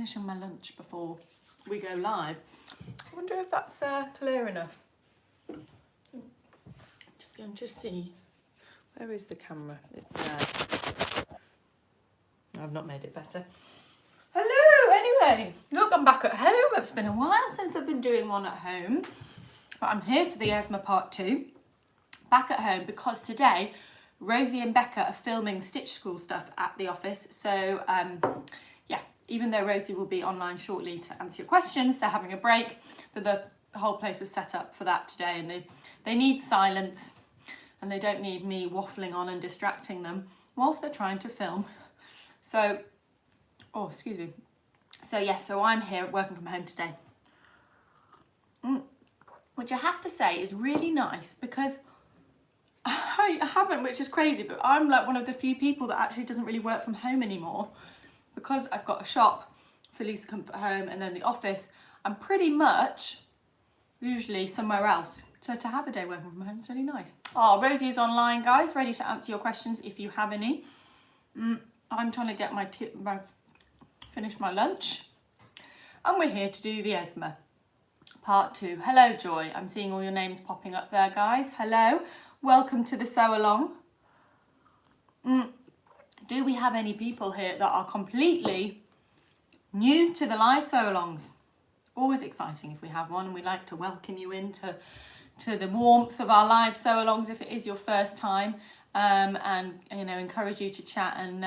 finishing my lunch before we go live. I wonder if that's clear enough. I'm just going to see. Where is the camera? It's there. I've not made it better. Hello, anyway. Look, I'm back at home. It's been a while since I've been doing one at home. But I'm here for the Esma part 2. Back at home because today Rosie and Becca are filming Stitch School stuff at the office. So, yeah, even though Rosie will be online shortly to answer your questions, they're having a break. But the whole place was set up for that today, and they need silence. And they don't need me waffling on and distracting them whilst they're trying to film. So, oh, excuse me. So, yeah, so I'm here working from home today. Which I have to say is really nice because I haven't, which is crazy, but I'm like one of the few people that actually doesn't really work from home anymore. Because I've got a shop for Lisa Comfort Home and then the office, I'm pretty much usually somewhere else. So to have a day working from home is really nice. Oh, Rosie is online, guys, ready to answer your questions if you have any. I'm trying to get finish my lunch. And we're here to do the Esma part 2. Hello, Joy. I'm seeing all your names popping up there, guys. Hello. Welcome to the Sewalong. Do we have any people here that are completely new to the live Sewalongs? Always exciting if we have one, and we'd like to welcome you into the warmth of our live Sewalongs if it is your first time, and you know, encourage you to chat and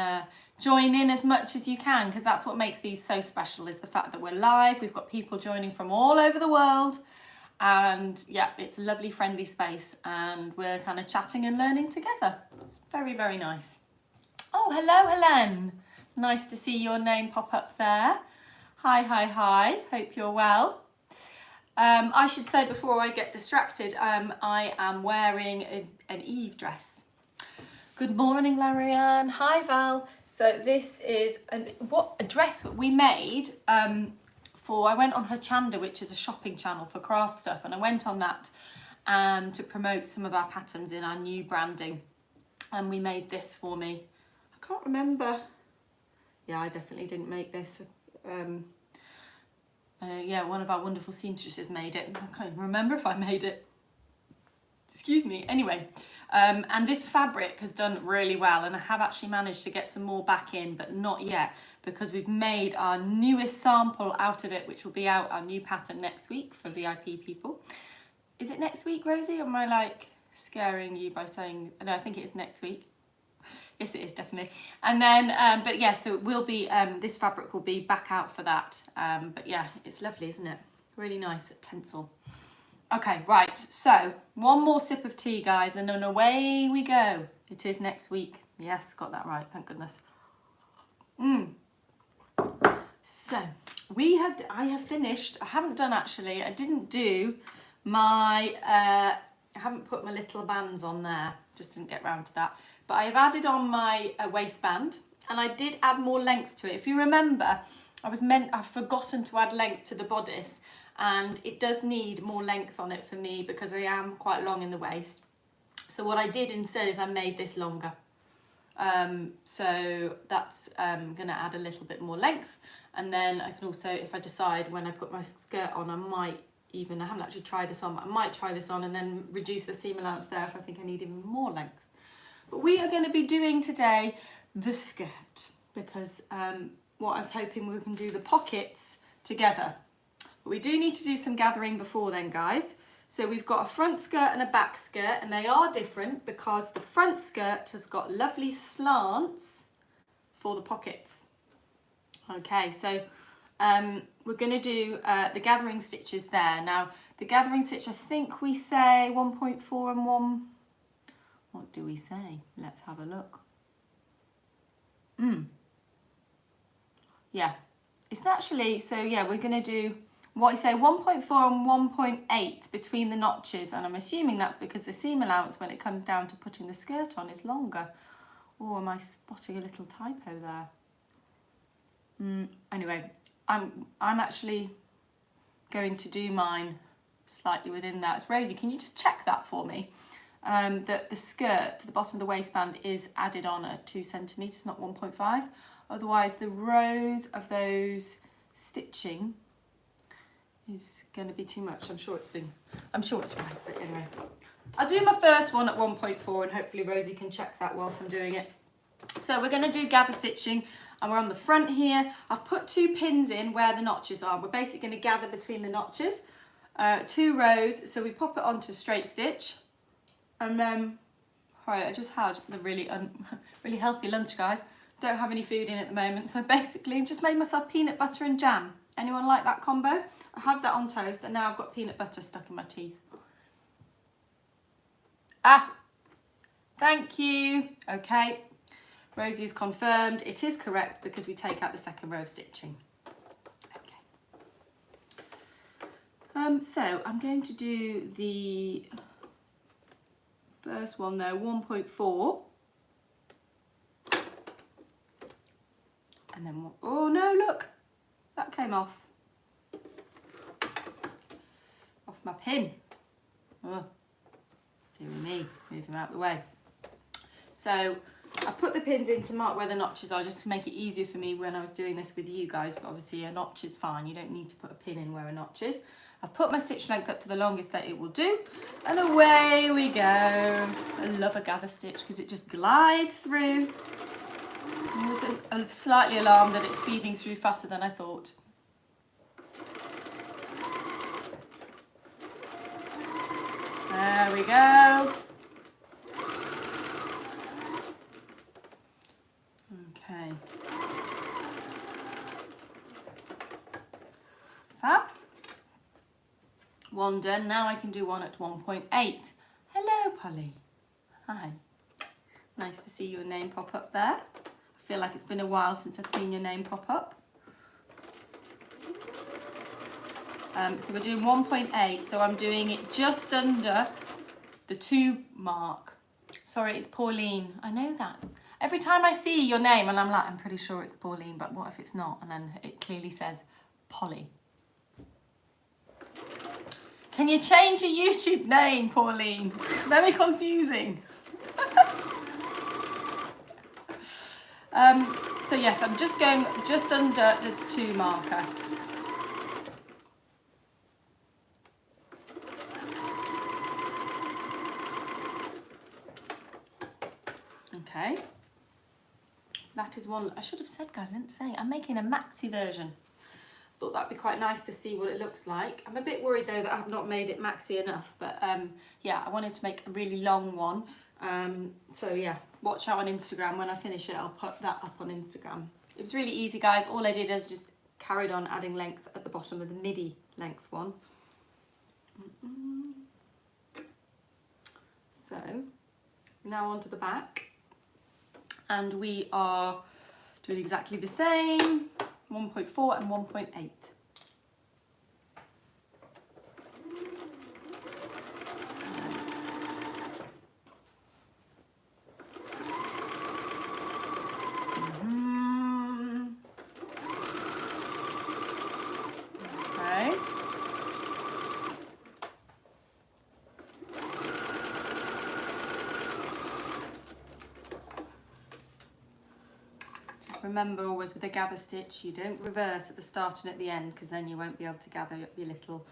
join in as much as you can, because that's what makes these so special, is the fact that we're live. We've got people joining from all over the world, and yeah, it's a lovely friendly space, and we're kind of chatting and learning together. It's very, very nice. Oh, hello, Helen. Nice to see your name pop up there. Hi, hi, hi. Hope you're well. I should say before I get distracted, I am wearing an Eve dress. Good morning, Larianne. Hi, Val. So this is a dress that we made I went on her channel, which is a shopping channel for craft stuff, and I went on that to promote some of our patterns in our new branding, and we made this for me. I can't remember. Yeah, I definitely didn't make this. Yeah, one of our wonderful seamstresses made it. I can't even remember if I made it. Excuse me. Anyway, and this fabric has done really well, and I have actually managed to get some more back in, but not yet, because we've made our newest sample out of it, which will be out, our new pattern, next week for VIP people. Is it next week, Rosie? Or am I like scaring you by saying, no, I think it is next week. Yes, it is, definitely. And then, but yeah, so it will be, this fabric will be back out for that. But yeah, it's lovely, isn't it? Really nice tencel. Okay, right, so one more sip of tea, guys, and then away we go. It is next week. Yes, got that right, thank goodness. So, I have finished, I haven't done actually, I didn't do my, I haven't put my little bands on there, just didn't get round to that. But I have added on my waistband, and I did add more length to it. If you remember, I've forgotten to add length to the bodice, and it does need more length on it for me because I am quite long in the waist. So what I did instead is I made this longer. So that's going to add a little bit more length, and then I can also, if I decide when I put my skirt on, I haven't actually tried this on, but I might try this on and then reduce the seam allowance there if I think I need even more length. But we are going to be doing today the skirt, because what I was hoping we can do the pockets together. But we do need to do some gathering before then, guys. So we've got a front skirt and a back skirt, and they are different because the front skirt has got lovely slants for the pockets. Okay, so we're going to do the gathering stitches there. Now, the gathering stitch, I think we say 1.4 and 1... What do we say? Let's have a look. Yeah, it's actually, so yeah, we're going to do what I say 1.4 and 1.8 between the notches, and I'm assuming that's because the seam allowance when it comes down to putting the skirt on is longer. Or am I spotting a little typo there? Anyway, I'm actually going to do mine slightly within that. Rosie, can you just check that for me? That the skirt to the bottom of the waistband is added on at 2 centimetres, not 1.5. Otherwise, the rows of those stitching is going to be too much. I'm sure it's fine, but anyway. I'll do my first one at 1.4 and hopefully Rosie can check that whilst I'm doing it. So we're going to do gather stitching and we're on the front here. I've put 2 pins in where the notches are. We're basically going to gather between the notches, 2 rows. So we pop it onto straight stitch and then, right, I just had the really healthy lunch, guys. Don't have any food in at the moment, so basically just made myself peanut butter and jam. Anyone like that combo? I had that on toast and now I've got peanut butter stuck in my teeth. Ah, thank you. Okay, Rosie's confirmed. It is correct because we take out the second row of stitching. Okay. So I'm going to do the first one though, 1.4. And then, oh no, look, that came off my pin. Oh. Dear me, move them out of the way. So I put the pins in to mark where the notches are just to make it easier for me when I was doing this with you guys, but obviously a notch is fine. You don't need to put a pin in where a notch is. I've put my stitch length up to the longest that it will do and away we go. I love a gather stitch because it just glides through. I was slightly alarmed that it's feeding through faster than I thought. There we go. Okay. Fab. One done. Now I can do one at 1.8. Hello, Polly. Hi. Nice to see your name pop up there. I feel like it's been a while since I've seen your name pop up. So we're doing 1.8, so I'm doing it just under the 2 mark. Sorry, it's Pauline. I know that. Every time I see your name and I'm like, I'm pretty sure it's Pauline, but what if it's not? And then it clearly says Polly. Can you change your YouTube name, Pauline? Very confusing. So yes, I'm just going just under the 2 marker. Okay, that is one. I should have said, guys, I didn't say. I'm making a maxi version. Thought that'd be quite nice to see what it looks like. I'm a bit worried though that I've not made it maxi enough, but yeah, I wanted to make a really long one. So yeah, watch out on Instagram. When I finish it, I'll put that up on Instagram. It was really easy, guys. All I did is just carried on adding length at the bottom of the midi length one. So now onto the back. And we are doing exactly the same, 1.4 and 1.8. Okay. Remember always with a gather stitch, you don't reverse at the start and at the end because then you won't be able to gather up your little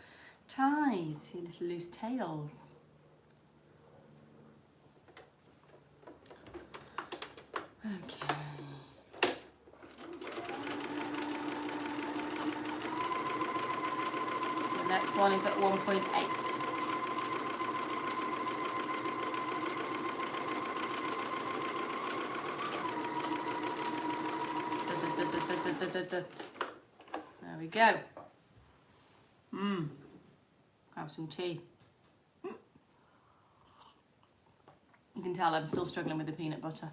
ties, your little loose tails. Okay. The next one is at 1.8. There we go. Grab some tea. You can tell I'm still struggling with the peanut butter.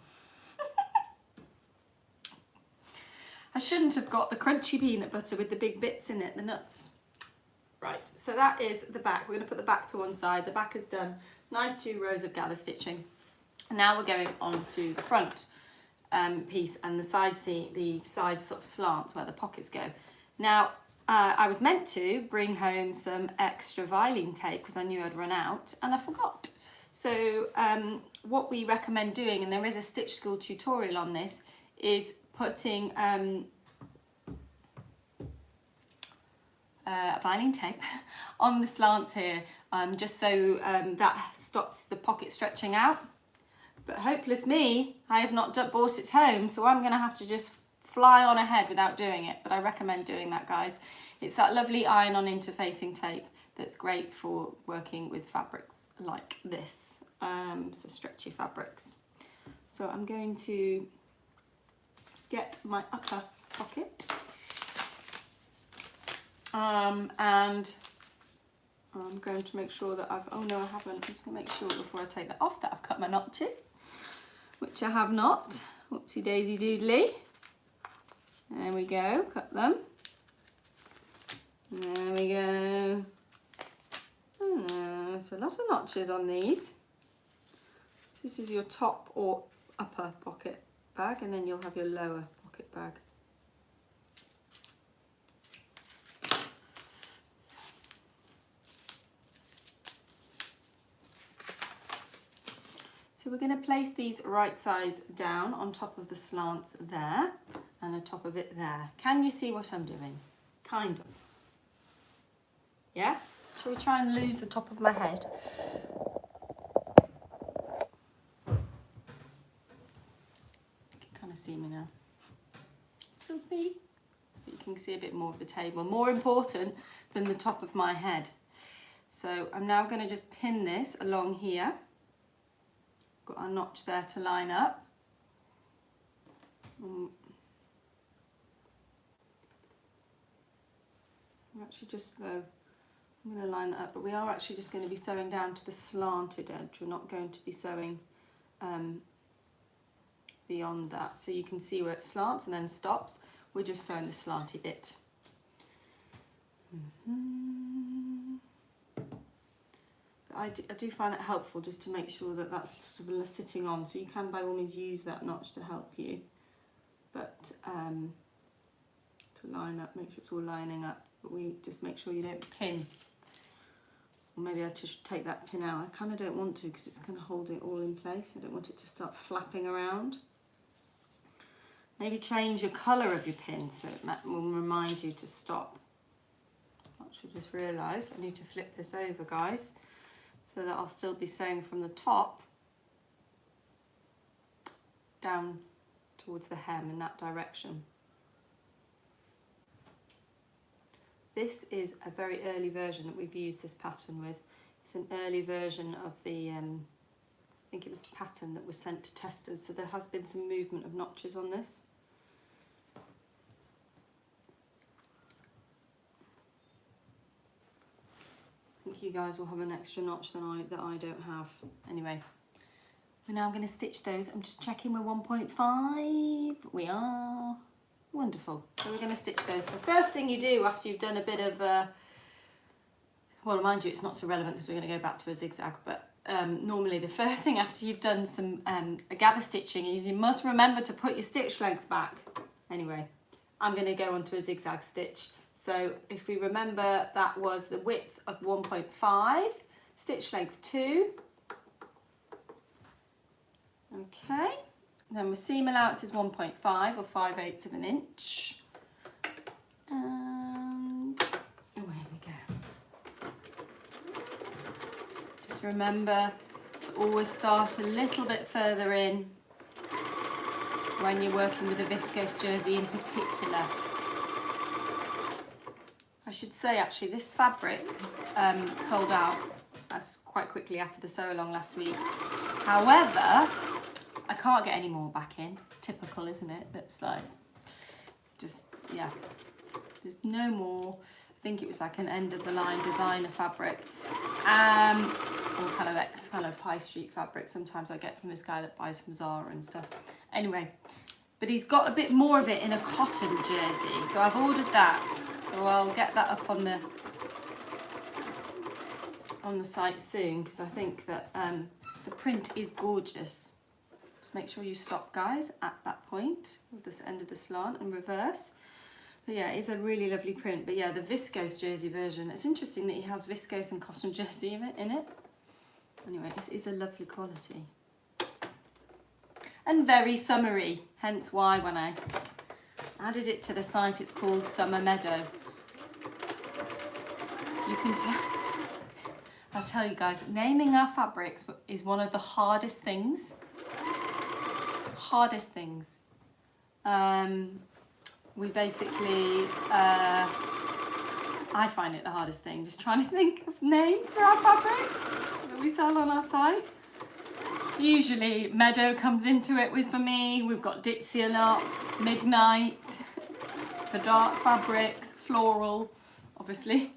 I shouldn't have got the crunchy peanut butter with the big bits in it, the nuts. Right, so that is the back. We're going to put the back to one side. The back is done. Nice 2 rows of gather stitching. And now we're going on to the front piece and the side sort of slants where the pockets go. Now, I was meant to bring home some extra viling tape because I knew I'd run out and I forgot. So what we recommend doing, and there is a Stitch School tutorial on this, is putting vining tape on the slants here, just so that stops the pocket stretching out. But hopeless me, I have not bought it home, so I'm going to have to just fly on ahead without doing it. But I recommend doing that, guys. It's that lovely iron-on interfacing tape that's great for working with fabrics like this, so stretchy fabrics. So I'm going to get my upper pocket, and I'm going to make sure that oh no I haven't, I'm just going to make sure before I take that off that I've cut my notches, which I have not. Whoopsie daisy doodly. There we go, cut them. There we go. Oh, there's a lot of notches on these. This is your top or upper pocket bag, and then you'll have your lower pocket bag. So we're going to place these right sides down on top of the slants there and the top of it there. Can you see what I'm doing? Kind of. Yeah? Shall we try and lose the top of my head? You can kind of see me now. Still see? But you can see a bit more of the table. More important than the top of my head. So I'm now going to just pin this along here. Got our notch there to line up. I'm actually just I'm going to line that up, but we are actually just going to be sewing down to the slanted edge. We're not going to be sewing beyond that. So you can see where it slants and then stops. We're just sewing the slanty bit. I do find it helpful just to make sure that that's sort of sitting on, so you can by all means use that notch to help you, but to line up, make sure it's all lining up, but we just make sure you don't pin. Or maybe I should take that pin out. I kind of don't want to because it's going to hold it all in place. I don't want it to start flapping around. Maybe change your colour of your pin so it will remind you to stop. I actually just realised I need to flip this over, guys, so that I'll still be sewing from the top down towards the hem in that direction. This is a very early version that we've used this pattern with. It's an early version of the, I think it was the pattern that was sent to testers, so there has been some movement of notches on this. I think you guys will have an extra notch that I don't have. Anyway, we're now going to stitch those. I'm just checking we're 1.5. We are. Wonderful. So we're going to stitch those. The first thing you do after you've done a bit of, well, mind you, it's not so relevant because we're going to go back to a zigzag, but normally the first thing after you've done some gather stitching is you must remember to put your stitch length back. Anyway, I'm going to go on to a zigzag stitch. So if we remember, that was the width of 1.5, stitch length 2. Okay. Then my seam allowance is 1.5 or 5/8 of an inch. And away we go. Just remember to always start a little bit further in when you're working with a viscose jersey in particular. I should say actually this fabric sold out quite quickly after the sew along last week. However, I can't get any more back in. It's typical, isn't it? That's like, just, yeah. There's no more. I think it was like an end of the line designer fabric. Or kind of high street fabric sometimes I get from this guy that buys from Zara and stuff. Anyway, but he's got a bit more of it in a cotton jersey. So I've ordered that. So I'll get that up on the site soon because I think that the print is gorgeous. Just make sure you stop, guys, at that point with this end of the slant and reverse. But yeah, it's a really lovely print. But yeah, the viscose jersey version, it's interesting that he has viscose and cotton jersey in it. Anyway, it is a lovely quality. And very summery, hence why when I added it to the site it's called Summer Meadow. You can tell. I'll tell you guys, naming our fabrics is one of the hardest things. Hardest things. We basically, I find it the hardest thing, just trying to think of names for our fabrics that we sell on our site. Usually Meadow comes into it for me. We've got Ditsy a lot, Midnight, for dark fabrics, Floral, obviously.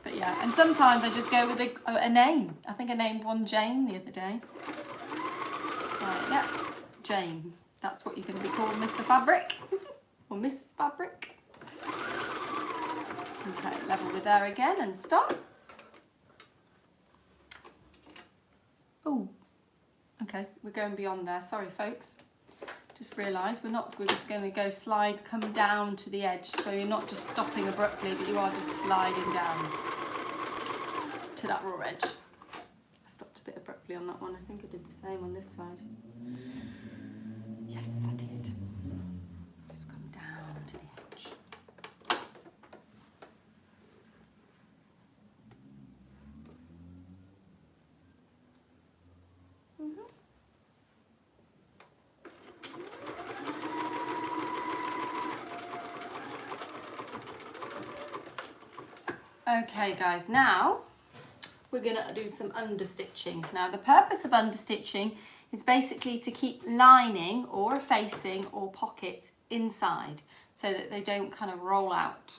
But yeah, and sometimes I just go with a name. I think I named one Jane the other day. So yeah, Jane. That's what you're going to be called, Mr. Fabric. Or Miss Fabric. Okay, level with there again and stop. Oh, okay, we're going beyond there. Sorry, folks. Just realised we're just going to go come down to the edge. So you're not just stopping abruptly, but you are just sliding down to that raw edge. I stopped a bit abruptly on that one. I think I did the same on this side. Yes, I did. Just come down to the edge. Okay guys, now we're going to do some understitching. Now the purpose of understitching is basically to keep lining or facing or pockets inside so that they don't kind of roll out.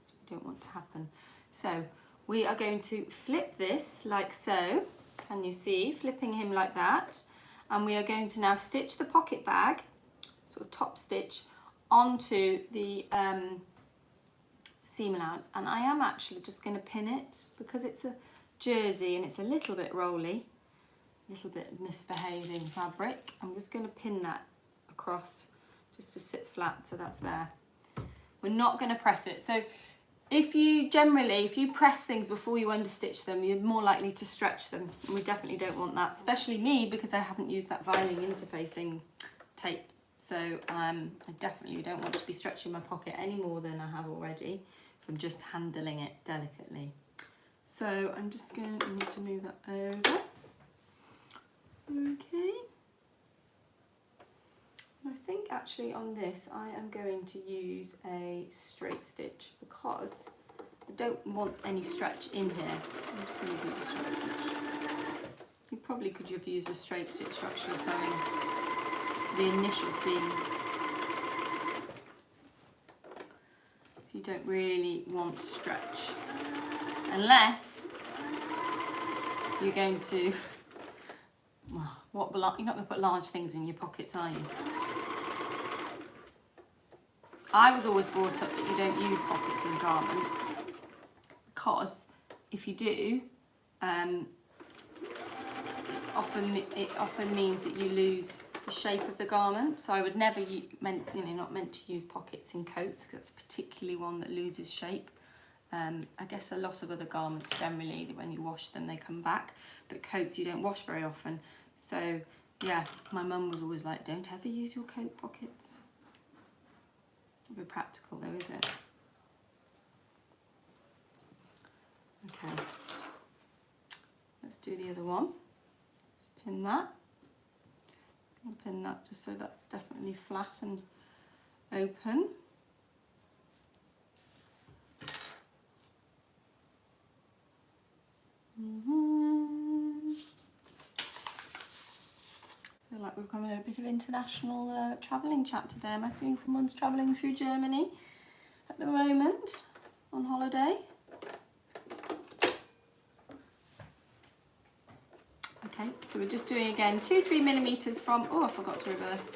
So we don't want to happen. So we are going to flip this like so. Can you see? Flipping him like that. And we are going to now stitch the pocket bag, sort of top stitch, onto the seam allowance, and I am actually just going to pin it because it's a jersey and it's a little bit rolly, a little bit misbehaving fabric. I'm just going to pin that across just to sit flat, so that's there. We're not going to press it. So if you press things before you understitch them, you're more likely to stretch them, and we definitely don't want that, especially me because I haven't used that vining interfacing tape. So I definitely don't want to be stretching my pocket any more than I have already from just handling it delicately. So I'm just going to need to move that over. Okay. I think actually on this I am going to use a straight stitch because I don't want any stretch in here. I'm just going to use a straight stitch. You probably could have used a straight stitch for actually sewing the initial seam. So you don't really want stretch unless you're going to, well, you're not going to put large things in your pockets, are you? I was always brought up that you don't use pockets in garments because if you do, it often means that you lose the shape of the garment. So I would never not meant to use pockets in coats because that's particularly one that loses shape. I guess a lot of other garments generally, when you wash them, they come back, but coats you don't wash very often. So yeah, my mum was always like, don't ever use your coat pockets. Not very practical though, is it? Okay, let's do the other one. Just pin that. I'll pin that just so that's definitely flat and open. I feel like we've got a bit of international travelling chat today. Am I seeing someone's travelling through Germany at the moment on holiday? Okay, so we're just doing again 2-3 millimeters from, oh, I forgot to reverse,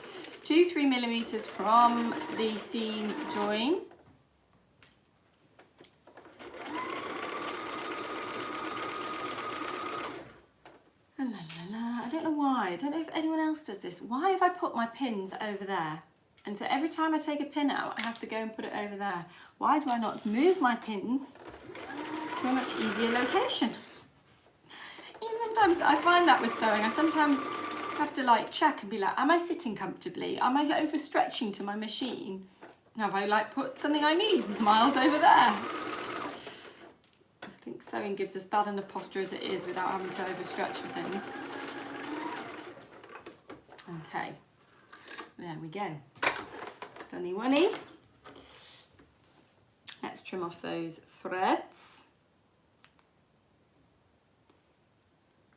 2-3 millimeters from the seam join. I don't know why, I don't know if anyone else does this. Why have I put my pins over there? And so every time I take a pin out, I have to go and put it over there. Why do I not move my pins to a much easier location? Sometimes I find that with sewing, I sometimes have to like check and be like, am I sitting comfortably? Am I overstretching to my machine? have I like put something I need miles over there? I think sewing gives us bad enough posture as it is without having to overstretch for things. Okay, there we go. Dunny wunny. Let's trim off those threads.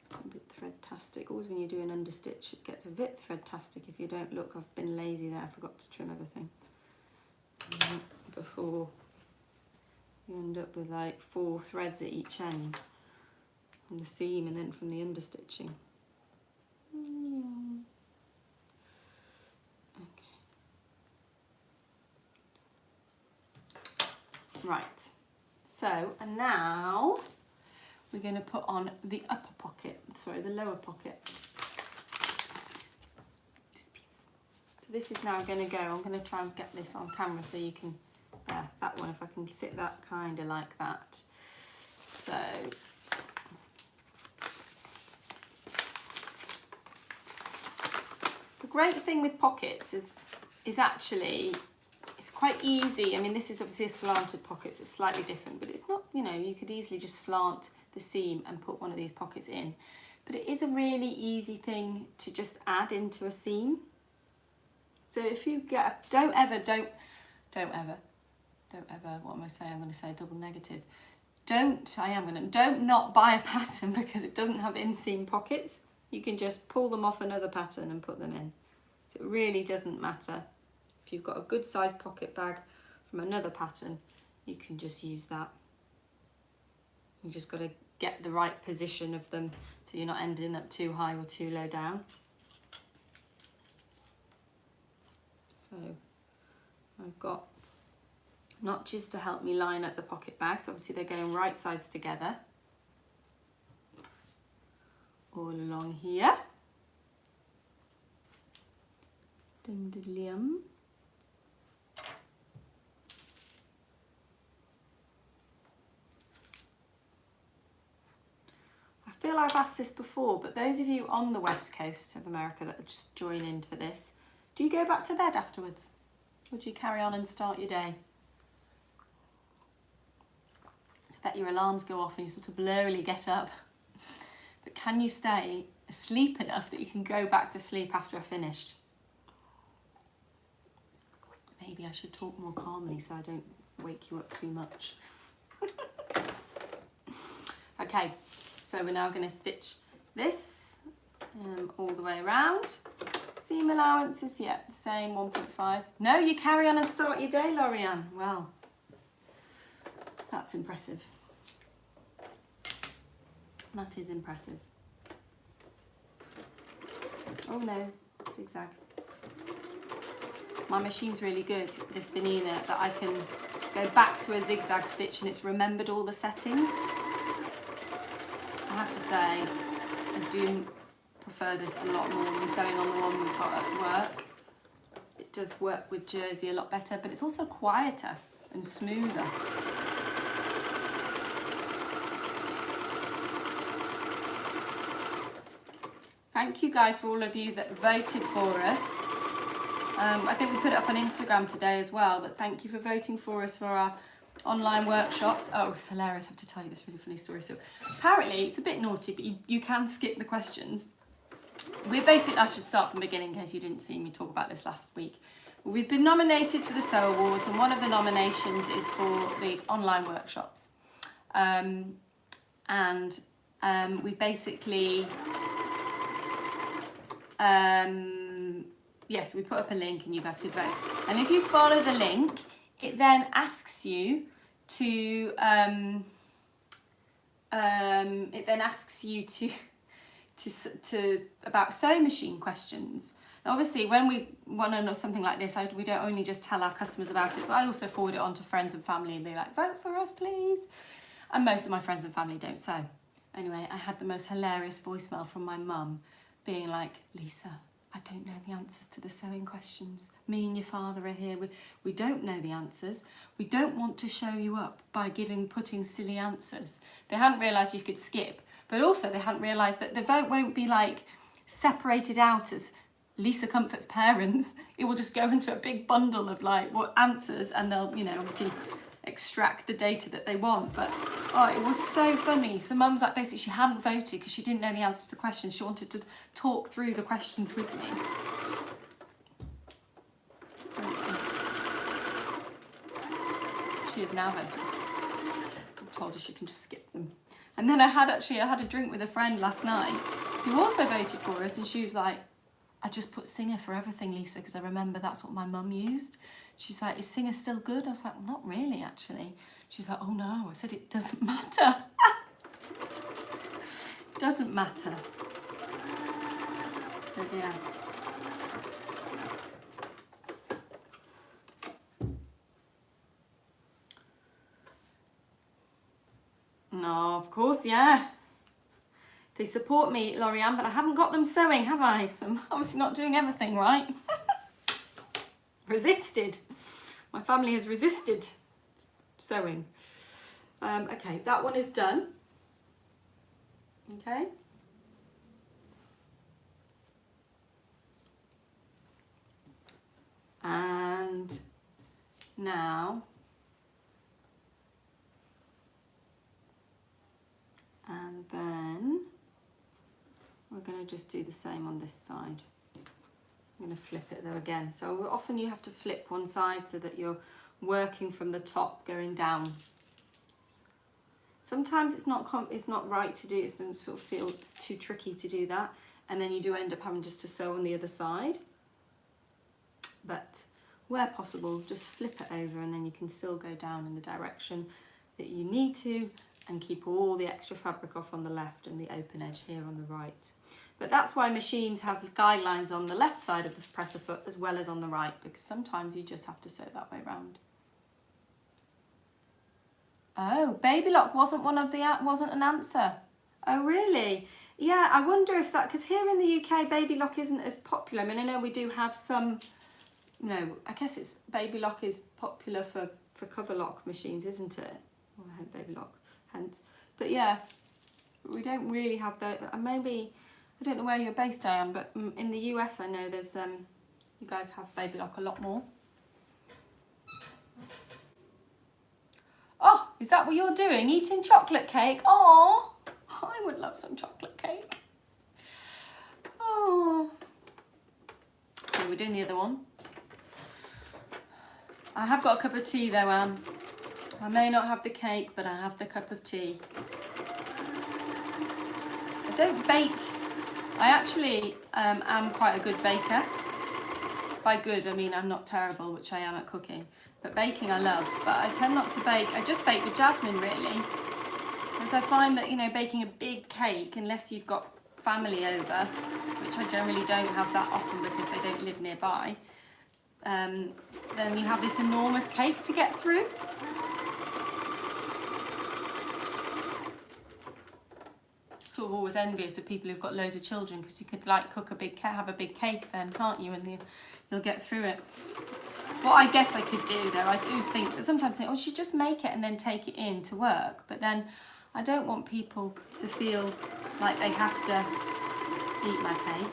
It's a bit thread-tastic. Always when you do an understitch, it gets a bit thread-tastic. If you don't look, I've been lazy there. I forgot to trim everything before you end up with like 4 threads at each end from the seam and then from the understitching. Right, so, and now we're going to put on the upper pocket, sorry, the lower pocket. This piece. So this is now going to go, I'm going to try and get this on camera so you can, that one, if I can sit that kind of like that. So, the great thing with pockets is actually, it's quite easy. I mean, this is obviously a slanted pocket, so it's slightly different, but it's not, you know, you could easily just slant the seam and put one of these pockets in. But it is a really easy thing to just add into a seam. So if you get, don't ever, what am I saying? I'm going to say a double negative. Don't not buy a pattern because it doesn't have inseam pockets. You can just pull them off another pattern and put them in. So it really doesn't matter. If you've got a good sized pocket bag from another pattern, you can just use that. You just got to get the right position of them so you're not ending up too high or too low down. So I've got notches to help me line up the pocket bags. Obviously they're going right sides together. All along here. Dum diddly I feel I've asked this before, but those of you on the west coast of America that are just joining for this, do you go back to bed afterwards? Or do you carry on and start your day? I bet your alarms go off and you sort of blurrily get up. But can you stay asleep enough that you can go back to sleep after I've finished? Maybe I should talk more calmly so I don't wake you up too much. Okay. So we're now going to stitch this all the way around. Seam allowances, yeah, the same, 1.5. No, you carry on and start your day, Lorianne. Well, that's impressive. That is impressive. Oh no, zigzag. My machine's really good, this Benina, that I can go back to a zigzag stitch and it's remembered all the settings. I have to say, I do prefer this a lot more than sewing on the one we've got at work. It does work with jersey a lot better, but it's also quieter and smoother. Thank you guys for all of you that voted for us. I think we put it up on Instagram today as well, but thank you for voting for us for our online workshops. Oh, it's hilarious. I have to tell you this really funny story. So apparently it's a bit naughty, but you can skip the questions. We're basically, I should start from the beginning in case you didn't see me talk about this last week. We've been nominated for the Sew Awards, and one of the nominations is for the online workshops. We basically, yes, we put up a link and you guys could vote. And if you follow the link, it then asks you to about sewing machine questions. Now, obviously, when we want to know something like this, we don't only just tell our customers about it, but I also forward it on to friends and family and be like, vote for us, please. And most of my friends and family don't sew. Anyway, I had the most hilarious voicemail from my mum being like, Lisa, I don't know the answers to the sewing questions. Me and your father are here. We don't know the answers. We don't want to show you up by putting silly answers. They hadn't realised you could skip, but also they hadn't realised that the vote won't be like separated out as Lisa Comfort's parents, it will just go into a big bundle of like what answers, and they'll, you know, obviously extract the data that they want. But oh, it was so funny. So mum's like, basically she hadn't voted because she didn't know the answer to the questions. She wanted to talk through the questions with me. She has now voted. I told her she can just skip them. And then I had a drink with a friend last night who also voted for us, and she was like, I just put Singer for everything, Lisa, because I remember that's what my mum used. She's like, is Singer still good? I was like, well, not really, actually. She's like, oh no. I said, it doesn't matter. It doesn't matter. But yeah. No, of course, yeah. They support me, Lorianne, but I haven't got them sewing, have I? So I'm obviously not doing everything right. Resisted. My family has resisted sewing. Okay, that one is done. Okay. And now, and then we're going to just do the same on this side. I'm going to flip it though again. So often you have to flip one side so that you're working from the top going down. Sometimes it's not right to do, it doesn't sort of feel it's too tricky to do that, and then you do end up having just to sew on the other side. But where possible, just flip it over, and then you can still go down in the direction that you need to, and keep all the extra fabric off on the left and the open edge here on the right. But that's why machines have guidelines on the left side of the presser foot as well as on the right, because sometimes you just have to sew that way round. Oh, baby lock wasn't an answer. Oh really? Yeah, I wonder if that, because here in the UK baby lock isn't as popular. I mean, I know we do have some, no, I guess it's baby lock is popular for cover lock machines, isn't it? Oh, baby lock, hence. But yeah, we don't really have that. Maybe, I don't know where you're based, Diane, but in the US I know there's, you guys have baby lock a lot more. Oh, is that what you're doing? Eating chocolate cake? Oh, I would love some chocolate cake. Oh. Okay, we're doing the other one. I have got a cup of tea though, Anne. I may not have the cake, but I have the cup of tea. I don't bake. I actually am quite a good baker. By good, I mean I'm not terrible, which I am at cooking. But baking I love, but I tend not to bake. I just bake with Jasmine really. Because I find that, you know, baking a big cake, unless you've got family over, which I generally don't have that often because they don't live nearby, then you have this enormous cake to get through. Sort of always envious of people who've got loads of children, because you could like cook a big cake, have a big cake then, can't you? And you'll get through it. What I guess I could do though, I do think, sometimes think, oh, you should just make it and then take it in to work. But then I don't want people to feel like they have to eat my cake.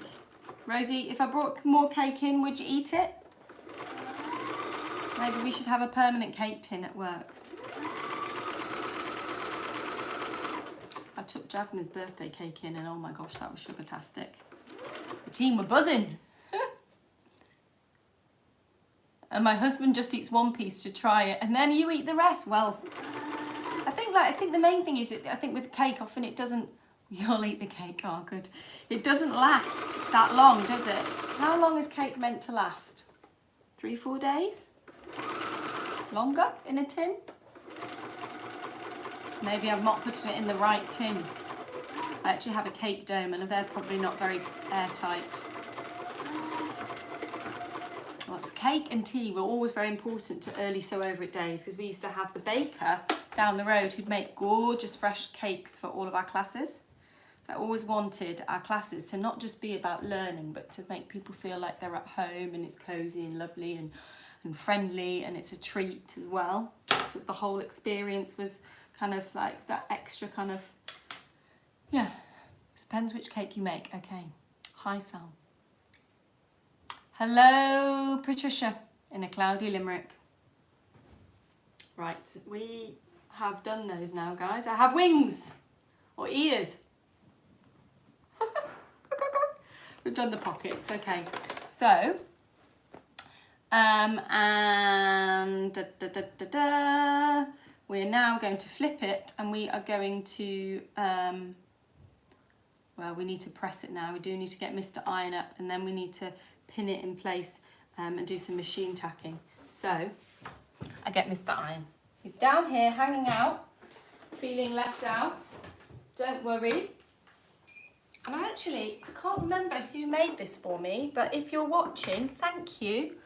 Rosie, if I brought more cake in, would you eat it? Maybe we should have a permanent cake tin at work. I took Jasmine's birthday cake in and oh my gosh, that was sugar-tastic. The team were buzzing. And my husband just eats one piece to try it, and then you eat the rest. Well, I think the main thing is, I think with cake, often it doesn't, you'll eat the cake, oh good. It doesn't last that long, does it? How long is cake meant to last? 3-4 days? Longer in a tin? Maybe I'm not putting it in the right tin. I actually have a cake dome and they're probably not very airtight. Well, it's cake and tea were always very important to early sew over it days, because we used to have the baker down the road who'd make gorgeous fresh cakes for all of our classes. So I always wanted our classes to not just be about learning, but to make people feel like they're at home and it's cosy and lovely and friendly, and it's a treat as well. So the whole experience was kind of like that extra kind of, yeah, depends which cake you make. Okay, hi Sal. Hello, Patricia, in a cloudy Limerick. Right, we have done those now, guys. I have wings or ears. We've done the pockets, okay. So, we're now going to flip it, and we are going to, well, we need to press it now. We do need to get Mr. Iron up, and then we need to pin it in place and do some machine tacking. So, I get Mr. Iron. He's down here hanging out, feeling left out. Don't worry. And I can't remember who made this for me, but if you're watching, thank you.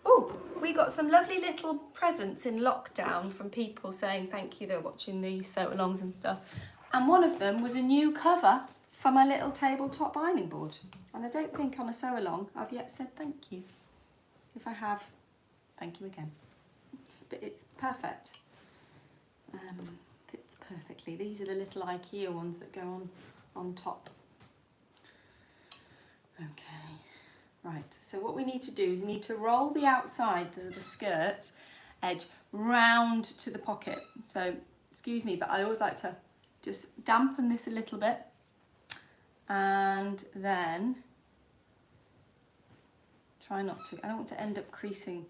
Oh, we got some lovely little presents in lockdown from people saying thank you, they're watching the sew-alongs and stuff. And one of them was a new cover for my little tabletop ironing board. And I don't think on a sew-along I've yet said thank you. If I have, thank you again. But it's perfect. Fits perfectly. These are the little IKEA ones that go on top. Okay, right, so what we need to do is we need to roll the outside of the skirt edge round to the pocket. So, excuse me, but I always like to just dampen this a little bit and then try not to, I don't want to end up causing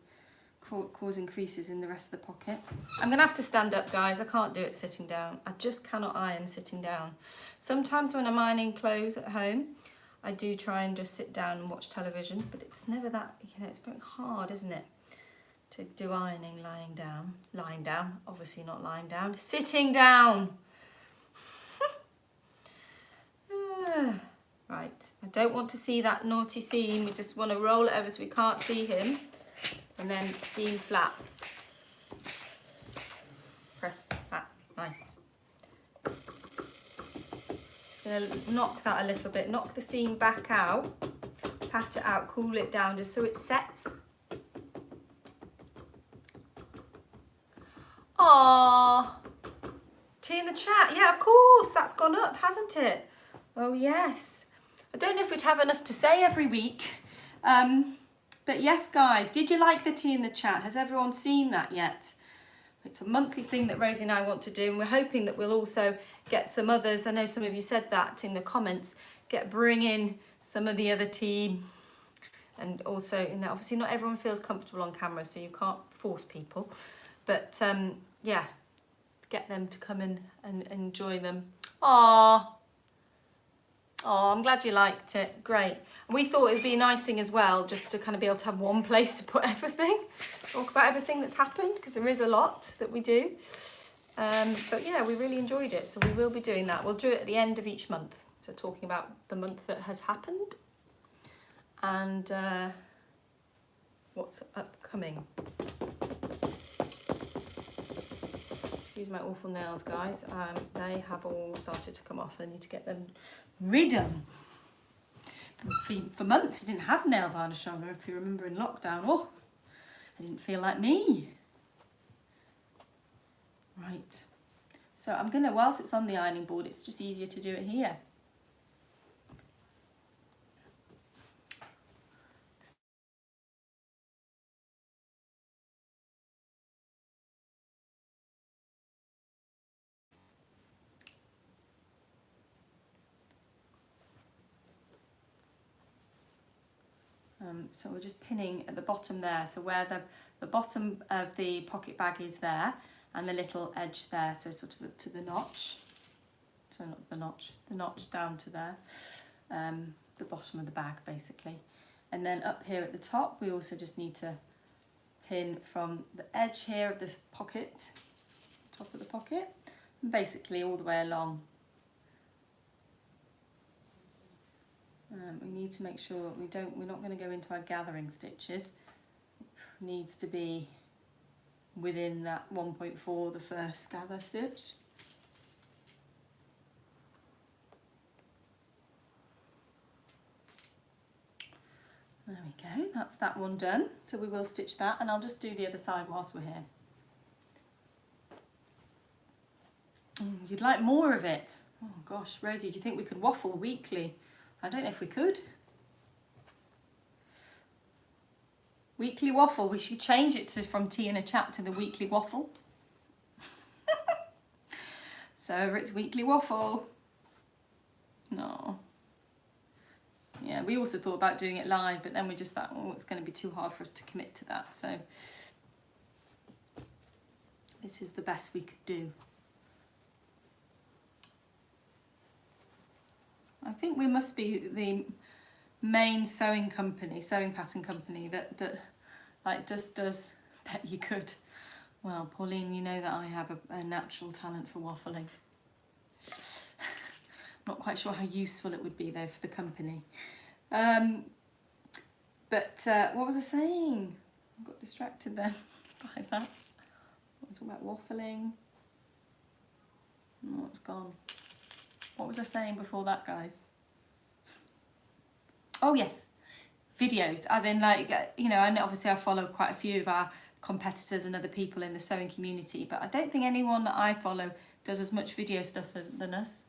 creases in the rest of the pocket. I'm going to have to stand up, guys. I can't do it sitting down. I just cannot iron sitting down. Sometimes when I'm ironing clothes at home, I do try and just sit down and watch television, but it's never that, you know, it's very hard, isn't it, to do ironing lying down, obviously not lying down, sitting down. Right, I don't want to see that naughty seam. We just want to roll it over so we can't see him, and then steam flat. Press flat, nice. Just going to knock that a little bit, knock the seam back out, pat it out, cool it down just so it sets. Aww, tea in the chat, yeah, of course, that's gone up, hasn't it? Oh yes. I don't know if we'd have enough to say every week, but yes guys, did you like the tea in the chat? Has everyone seen that yet? It's a monthly thing that Rosie and I want to do, and we're hoping that we'll also get some others. I know some of you said that in the comments. Bring in some of the other team, and also, you know, obviously not everyone feels comfortable on camera, so you can't force people. But yeah, get them to come in and enjoy them. Aww. Oh, I'm glad you liked it. Great. And we thought it would be a nice thing as well, just to kind of be able to have one place to put everything, talk about everything that's happened, because there is a lot that we do. But yeah, we really enjoyed it, so we will be doing that. We'll do it at the end of each month, so talking about the month that has happened and what's upcoming. Excuse my awful nails, guys. They have all started to come off. I need to get them redone. For months I didn't have nail varnish on, if you remember in lockdown. Oh, I didn't feel like me. Right, so I'm gonna, whilst it's on the ironing board, it's just easier to do it here. So we're just pinning at the bottom there, so where the bottom of the pocket bag is there, and the little edge there, so sort of to the notch, so not the notch down to there, the bottom of the bag basically. And then up here at the top, we also just need to pin from the edge here of this pocket, top of the pocket, and basically all the way along. We need to make sure we're not going to go into our gathering stitches. It needs to be within that 1.4, the first gather stitch. There we go, that's that one done. So we will stitch that, and I'll just do the other side whilst we're here. You'd like more of it? Oh gosh, Rosie, do you think we could waffle weekly? I don't know if we could. Weekly waffle. We should change it to from tea and a chat to the weekly waffle. So it's weekly waffle. No. Yeah, we also thought about doing it live, but then we just thought, oh, it's going to be too hard for us to commit to that. So this is the best we could do. I think we must be the main sewing pattern company that like just does. Bet you could. Well, Pauline, you know that I have a natural talent for waffling. Not quite sure how useful it would be though for the company. But what was I saying? I got distracted then by that. I was talking about waffling. Oh, it's gone. What was I saying before that, guys? Oh yes, videos, as in like, you know, and obviously I follow quite a few of our competitors and other people in the sewing community, but I don't think anyone that I follow does as much video stuff than us.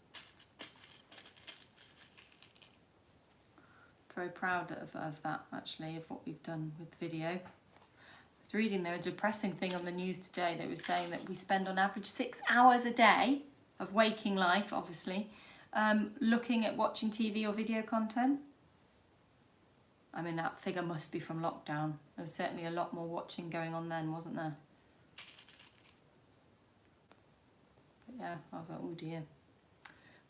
Very proud of that, actually, of what we've done with video. I was reading there a depressing thing on the news today that was saying that we spend on average 6 hours a day of waking life, obviously, looking at watching TV or video content. I mean, that figure must be from lockdown. There was certainly a lot more watching going on then, wasn't there? But yeah, I was like, oh dear,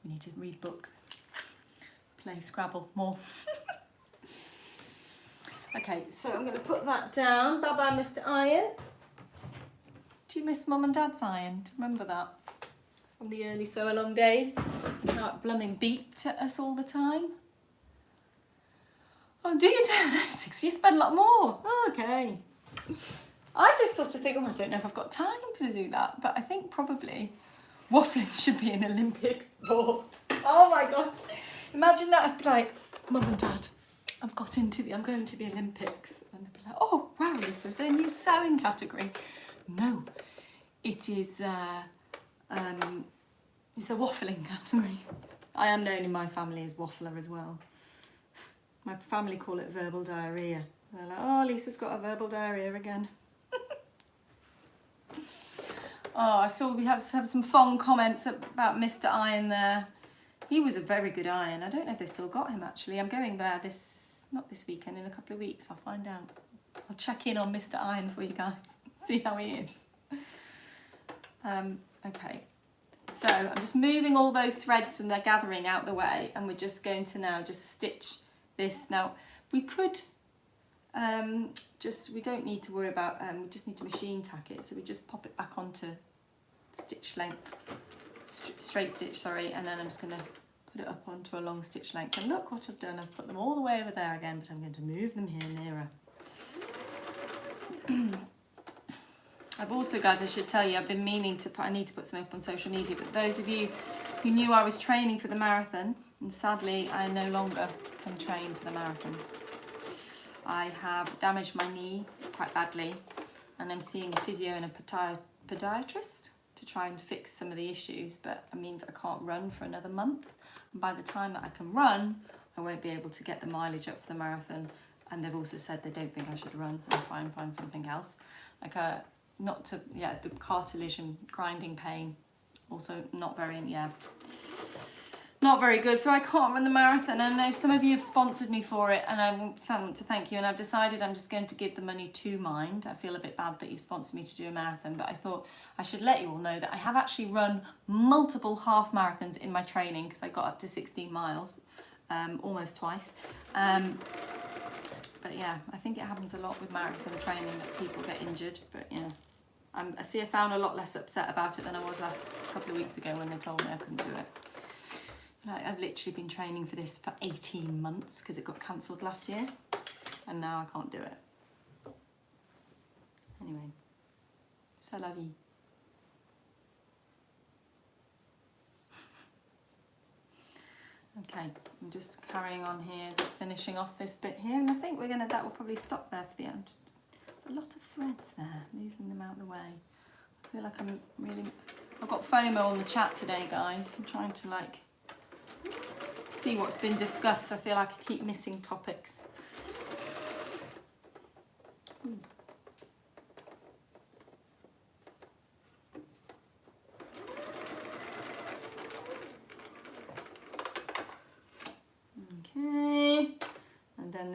we need to read books, play Scrabble more. Okay, so I'm going to put that down. Bye-bye, Mr. Iron. Do you miss Mum and Dad's iron? Remember that? From the early Sewalong days? How it blooming beeped at us all the time. Oh, do you, Dad? You spend a lot more. Oh, okay. I just sort of think, oh, I don't know if I've got time to do that, but I think probably waffling should be an Olympic sport. Oh my God. Imagine that. I'd be like, Mum and Dad, I'm going to the Olympics. And they'd be like, oh, wow, Lisa, is there a new sewing category? No, it is, it's a waffling category. I am known in my family as waffler as well. My family call it verbal diarrhea. They're like, oh, Lisa's got a verbal diarrhea again. Oh, I saw we have some fond comments about Mr. Iron there. He was a very good iron. I don't know if they've still got him, actually. I'm going there not this weekend, in a couple of weeks. I'll find out. I'll check in on Mr. Iron for you guys, see how he is. Okay, so I'm just moving all those threads from their gathering out the way, and we're just going to now just stitch this. Now, we could we don't need to worry about, we just need to machine tack it, so we just pop it back onto stitch length, straight stitch, sorry, and then I'm just going to put it up onto a long stitch length. And look what I've done, I've put them all the way over there again, but I'm going to move them here nearer. I've also, guys, I should tell you, I've been meaning to I need to put some up on social media, but those of you who knew I was training for the marathon, and sadly I no longer can train for the marathon. I have damaged my knee quite badly, and I'm seeing a physio and a podiatrist to try and fix some of the issues, but it means I can't run for another month. And by the time that I can run, I won't be able to get the mileage up for the marathon. And they've also said they don't think I should run and try and find something else. Like the cartilage and grinding pain, also not very good. So I can't run the marathon. And I know some of you have sponsored me for it, and I want to thank you. And I've decided I'm just going to give the money to Mind. I feel a bit bad that you've sponsored me to do a marathon, but I thought I should let you all know that I have actually run multiple half marathons in my training, because I got up to 16 miles, almost twice. But yeah, I think it happens a lot with marathon training that people get injured. But yeah, I sound a lot less upset about it than I was last couple of weeks ago when they told me I couldn't do it. Like, I've literally been training for this for 18 months because it got cancelled last year, and now I can't do it. Anyway, c'est la vie. Okay, I'm just carrying on here, just finishing off this bit here, and I think that will probably stop there for the end. Just a lot of threads there, moving them out of the way. I feel like I've got FOMO on the chat today, guys. I'm trying to see what's been discussed. I feel like I keep missing topics.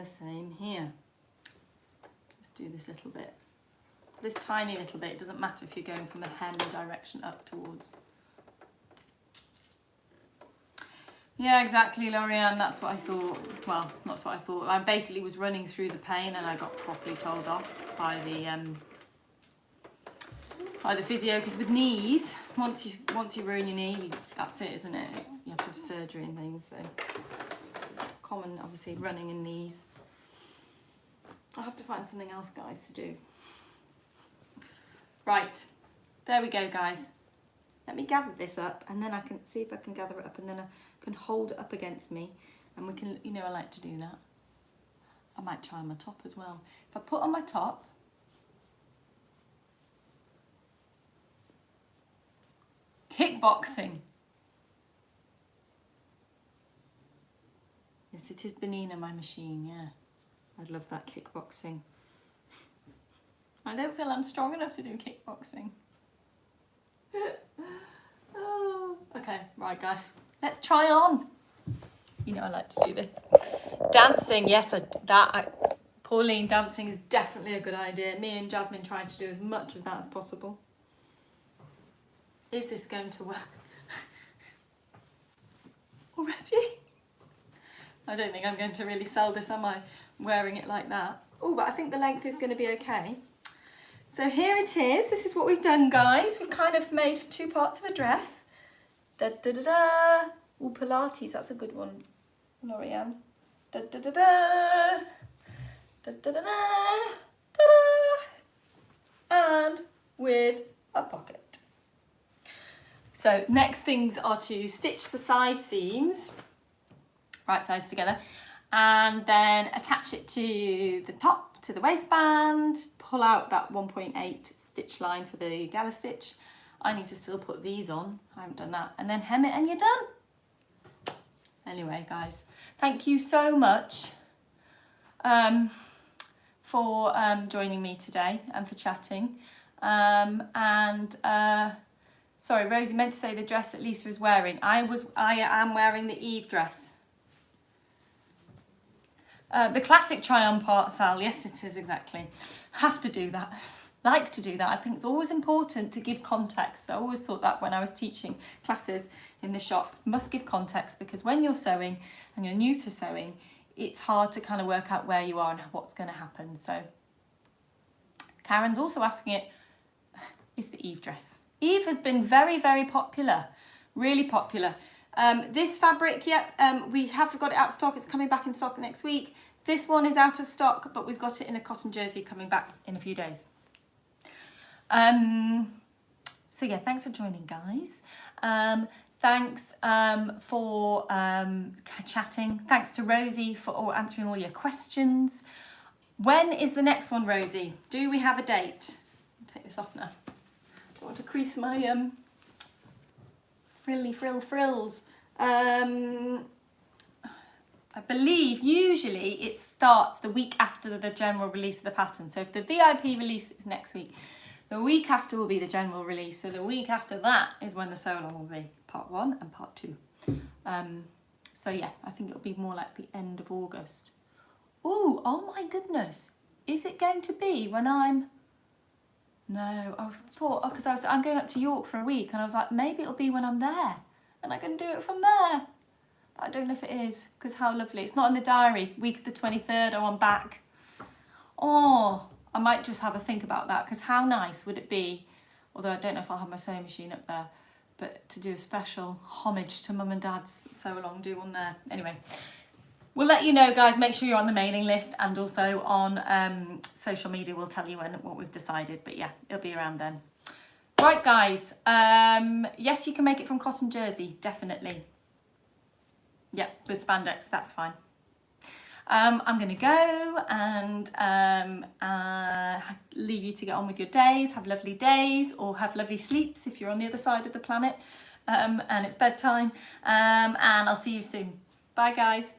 same here. Let's do this little bit. This tiny little bit, it doesn't matter if you're going from the hem direction up towards. Yeah, exactly, Lorianne, that's what I thought. Well, that's what I thought. I basically was running through the pain and I got properly told off by the physio, because with knees, once you ruin your knee, that's it, isn't it? You have to have surgery and things, so it's common, obviously, running in knees. I'll have to find something else, guys, to do. Right, there we go, guys. Let me gather this up, and then I can see if I can gather it up, and then I can hold it up against me, and we can, you know, I like to do that. I might try on my top as well. If I put on my top, kickboxing. Yes, it is Benina, my machine, yeah. I'd love that kickboxing. I don't feel I'm strong enough to do kickboxing. Oh, okay, right guys, let's try on. You know I like to do this. Dancing, yes, Pauline, dancing is definitely a good idea. Me and Jasmine tried to do as much of that as possible. Is this going to work? Already? I don't think I'm going to really sell this, am I? Wearing it like that. Oh, but I think the length is going to be okay. So here it is. This is what we've done, guys. We've kind of made 2 parts of a dress. Da da da da. Oh, Pilates, that's a good one, Lorianne. Da da da da. Da da da da. Da da. And with a pocket. So next things are to stitch the side seams, right sides together, and then attach it to the top, to the waistband, pull out that 1.8 stitch line for the gala stitch. I need to still put these on, I haven't done that, and then hem it and you're done. Anyway, guys, thank you so much for joining me today and for chatting. Sorry, Rosie meant to say the dress that Lisa is wearing. I am wearing the Eve dress. The classic try-on part, Sal. Yes, it is, exactly. Have to do that. Like to do that. I think it's always important to give context. I always thought that when I was teaching classes in the shop. Must give context, because when you're sewing and you're new to sewing, it's hard to kind of work out where you are and what's going to happen. So Karen's also asking it, is the Eve dress. Eve has been very, very popular, really popular. This fabric, yep, we have got it out of stock. It's coming back in stock next week. This one is out of stock, but we've got it in a cotton jersey coming back in a few days. So yeah, thanks for joining, guys. Thanks for chatting. Thanks to Rosie for answering all your questions. When is the next one, Rosie? Do we have a date? I'll take this off now. I want to crease my frills. I believe usually it starts the week after the general release of the pattern. So if the VIP release is next week, the week after will be the general release. So the week after that is when the sewalong will be part 1 and part 2. So yeah, I think it'll be more like the end of August. Ooh, oh my goodness. Is it going to be when I'm... No, because I'm going up to York for a week, and I was like, maybe it'll be when I'm there and I can do it from there. But I don't know if it is, because how lovely. It's not in the diary. Week of the 23rd, oh, I'm back. Oh, I might just have a think about that, because how nice would it be, although I don't know if I'll have my sewing machine up there, but to do a special homage to Mum and Dad's sew-along do on there. Anyway. We'll let you know, guys. Make sure you're on the mailing list, and also on social media. We'll tell you what we've decided. But yeah, it'll be around then. Right, guys. Yes, you can make it from cotton jersey, definitely. Yeah, with spandex, that's fine. I'm going to go and leave you to get on with your days. Have lovely days, or have lovely sleeps if you're on the other side of the planet. And it's bedtime. And I'll see you soon. Bye, guys.